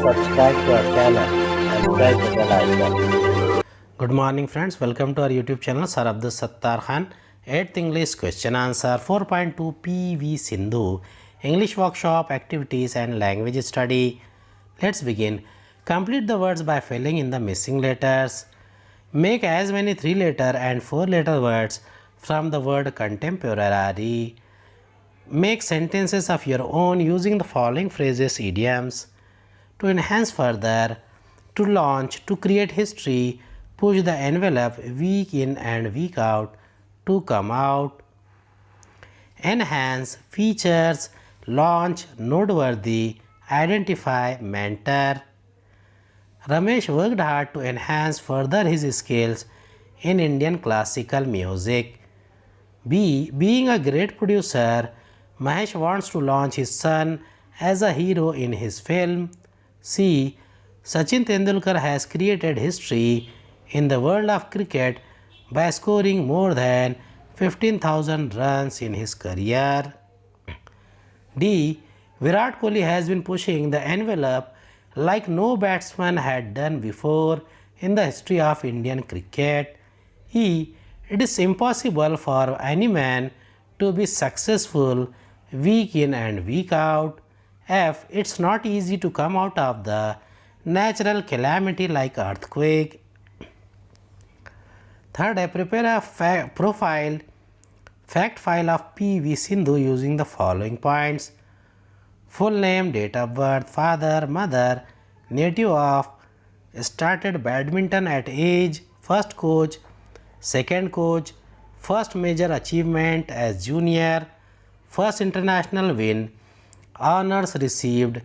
subscribe to our channel and press the bell icon. Good morning friends, welcome to our YouTube channel Sir Abdul Sattar Khan. 8th English question answer 4.2 PV Sindhu English workshop activities and language study. Let's begin. Complete the words by filling in the missing letters. Make as many 3-letter and 4-letter words from the word contemporary. Make sentences of your own using the following phrases, idioms. To enhance further, to launch, to create history, push the envelope week in and week out, to come out. Enhance, features, launch, noteworthy, identify, mentor. Ramesh worked hard to enhance further his skills in Indian classical music. B. Being a great producer, Mahesh wants to launch his son as a hero in his film. C. Sachin Tendulkar has created history in the world of cricket by scoring more than 15,000 runs in his career. D. Virat Kohli has been pushing the envelope like no batsman had done before in the history of Indian cricket. E. It is impossible for any man to be successful week in and week out. F. It's not easy to come out of the natural calamity like earthquake. Third, prepare a fact file of PV Sindhu using the following points. Full name, date of birth, father, mother, native of, started badminton at age, first coach, second coach, first major achievement as junior, first international win, honors received,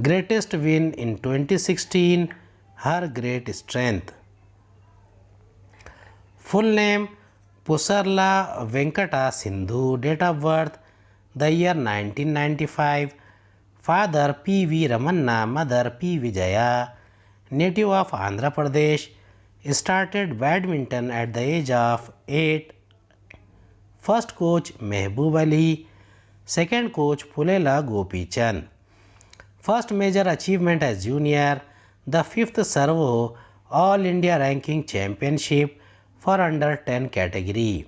greatest win in 2016, her great strength. Full name Pusarla Venkata Sindhu, date of birth the year 1995, father P.V. Ramanna, mother P. Vijaya, native of Andhra Pradesh, started badminton at the age of 8, first coach Mehboob Ali, second coach Pulela Gopichand. First major achievement as junior, the 5th Servo All India Ranking Championship for under 10 category.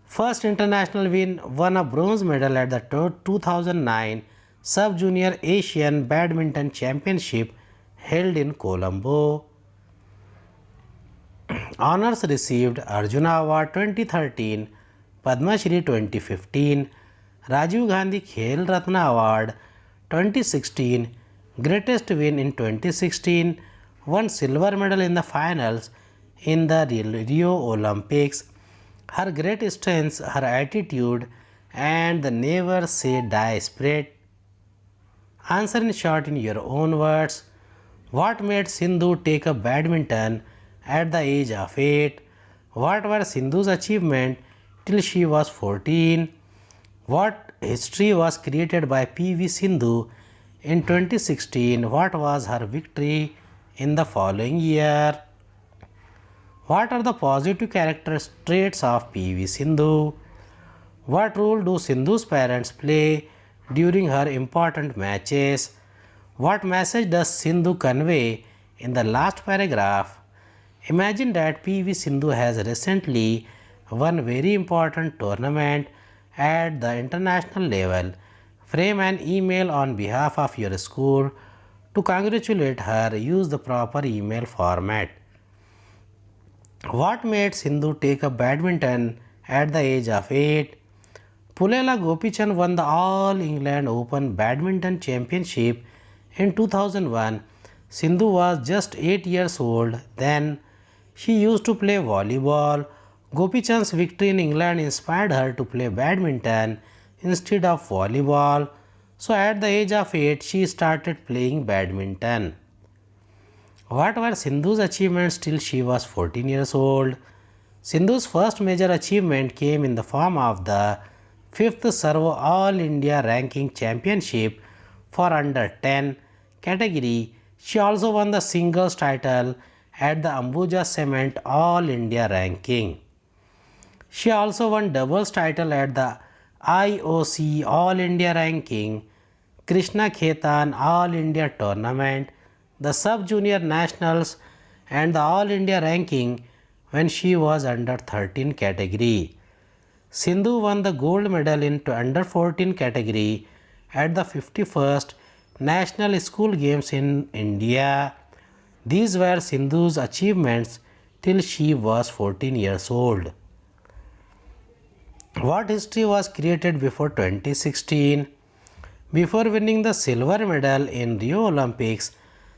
First international win, won a bronze medal at the 2009 Sub-Junior Asian Badminton Championship held in Colombo. Honors received Arjuna Award 2013, Padma Shri 2015, Rajiv Gandhi Khel Ratna Award 2016, greatest win in 2016, won silver medal in the finals in the Rio Olympics. Her great strengths, her attitude and the never say die spirit. Answer in short in your own words. What made Sindhu take up badminton at the age of 8? What were Sindhu's achievements till she was 14? What history was created by PV Sindhu in 2016? What was her victory in the following year? What are the positive character traits of PV Sindhu? What role do Sindhu's parents play during her important matches? What message does Sindhu convey in the last paragraph? Imagine that PV Sindhu has recently won very important tournament at the international level. Frame an email on behalf of your school to congratulate her. Use the proper email format. What made Sindhu take up badminton at the age of 8? Pulela Gopichand won the All England Open Badminton Championship in 2001. Sindhu was just 8 years old then. She used to play volleyball. Gopichand's victory in England inspired her to play badminton instead of volleyball. So at the age of 8, she started playing badminton. What were Sindhu's achievements till she was 14 years old? Sindhu's first major achievement came in the form of the 5th Servo All India Ranking Championship for under 10 category. She also won the singles title at the Ambuja Cement All India Ranking. She also won doubles title at the IOC All India Ranking Krishna Khetan All India Tournament, the Sub-Junior Nationals and the All India ranking when she was under 13 category. Sindhu won the gold medal in under 14 category at the 51st National School Games in India. These were Sindhu's achievements till she was 14 years old. What history was created before 2016? Before winning the silver medal in Rio Olympics,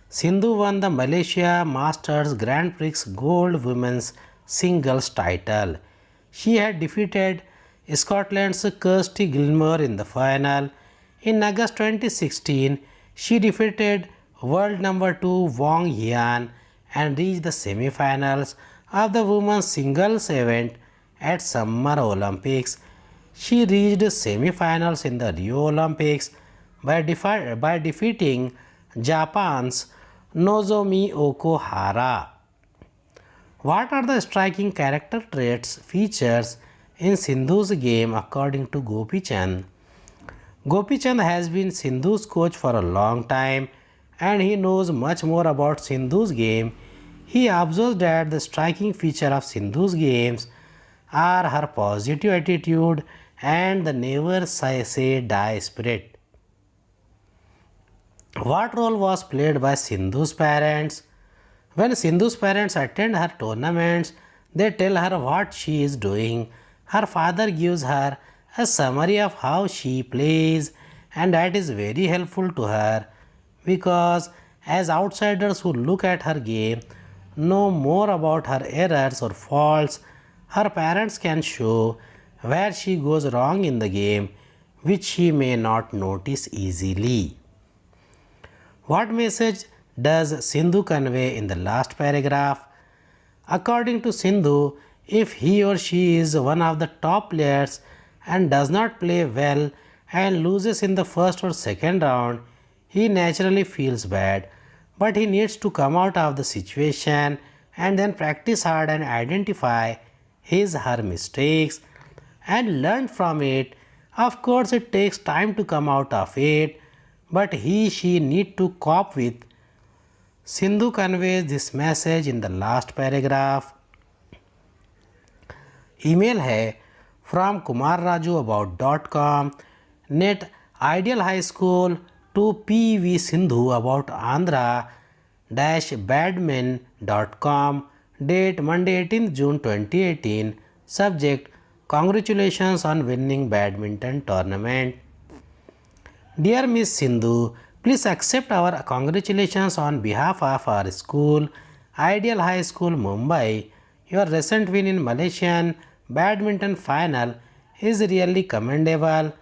Sindhu won the Malaysia Masters Grand Prix Gold Women's Singles title. She had defeated Scotland's Kirsty Gilmore in the final. In August 2016, she defeated world number 2 Wang Yan and reached the semi-finals of the women's singles event at Summer Olympics. She reached semi-finals in the Rio Olympics by defeating Japan's Nozomi Okuhara. What are the striking character traits features in Sindhu's game according to Gopi Chand? Gopi Chand has been Sindhu's coach for a long time and he knows much more about Sindhu's game. He observes that the striking feature of Sindhu's games are her positive attitude and the never say die spirit. What role was played by Sindhu's parents? When Sindhu's parents attend her tournaments, they tell her what she is doing. Her father gives her a summary of how she plays, and that is very helpful to her because as outsiders who look at her game know more about her errors or faults, her parents can show where she goes wrong in the game, which she may not notice easily. What message does Sindhu convey in the last paragraph? According to Sindhu, if he or she is one of the top players and does not play well and loses in the first or second round, he naturally feels bad, but he needs to come out of the situation and then practice hard and identify his her mistakes and learn from it. Of course, it takes time to come out of it, but she need to cope with. Sindhu conveys this message in the last paragraph. Email है from kumarraju@.com. Net Ideal High School to P.V. Sindhu about Andhra-badmin.com. Date Monday 18th June 2018. Subject Congratulations on winning badminton tournament. Dear Miss Sindhu, please accept our congratulations on behalf of our school, Ideal High School, Mumbai. Your recent win in Malaysian badminton final is really commendable.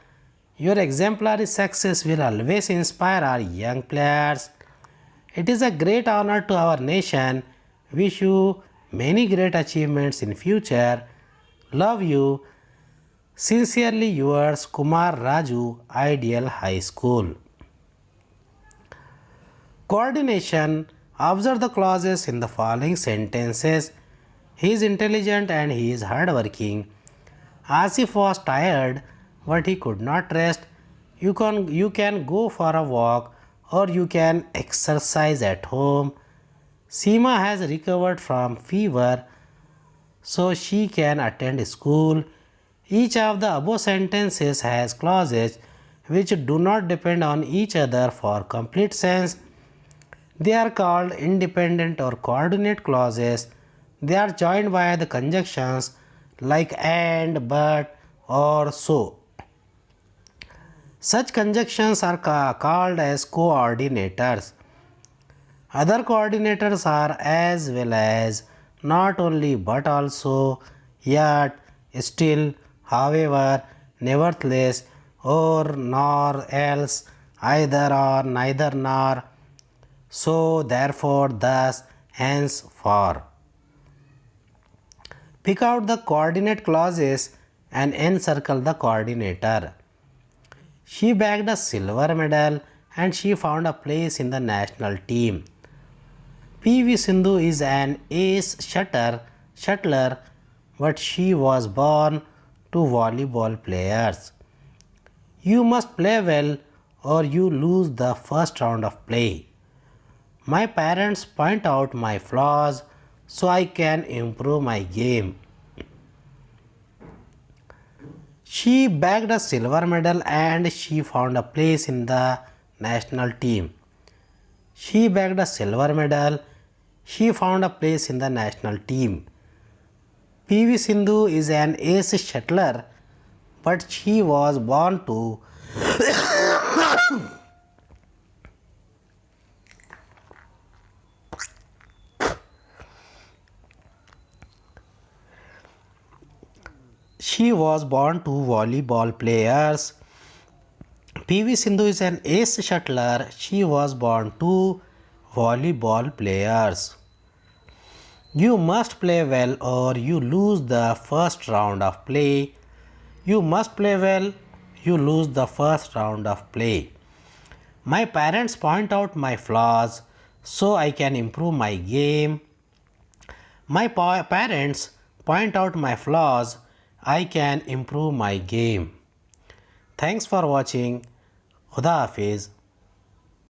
Your exemplary success will always inspire our young players. It is a great honor to our nation. Wish you many great achievements in future. Love you. Sincerely yours, Kumar Raju, Ideal High School. Coordination. Observe the clauses in the following sentences. He is intelligent and he is hardworking. Asif was tired but he could not rest. You can go for a walk or you can exercise at home. Seema has recovered from fever so she can attend school. Each of the above sentences has clauses which do not depend on each other for complete sense. They are called independent or coordinate clauses. They are joined by the conjunctions like and, but, or, so. Such conjunctions are called as coordinators. Other coordinators are as well as, not only but also, yet, still, however, nevertheless, or, nor, else, either or, neither nor, so, therefore, thus, hence, for. Pick out the coordinate clauses and encircle the coordinator. She bagged a silver medal and she found a place in the national team. P.V. Sindhu is an ace shuttler, but she was born to volleyball players. You must play well or you lose the first round of play. My parents point out my flaws so I can improve my game. She bagged a silver medal and she found a place in the national team. She bagged a silver medal. She found a place in the national team. PV Sindhu is an ace shuttler, but she was born to she was born to volleyball players. PV Sindhu is an ace shuttler. She was born to volleyball players. You must play well or you lose the first round of play. You must play well, you lose the first round of play. My parents point out my flaws so I can improve my game. My parents point out my flaws, I can improve my game. Thanks for watching. Khuda Hafiz.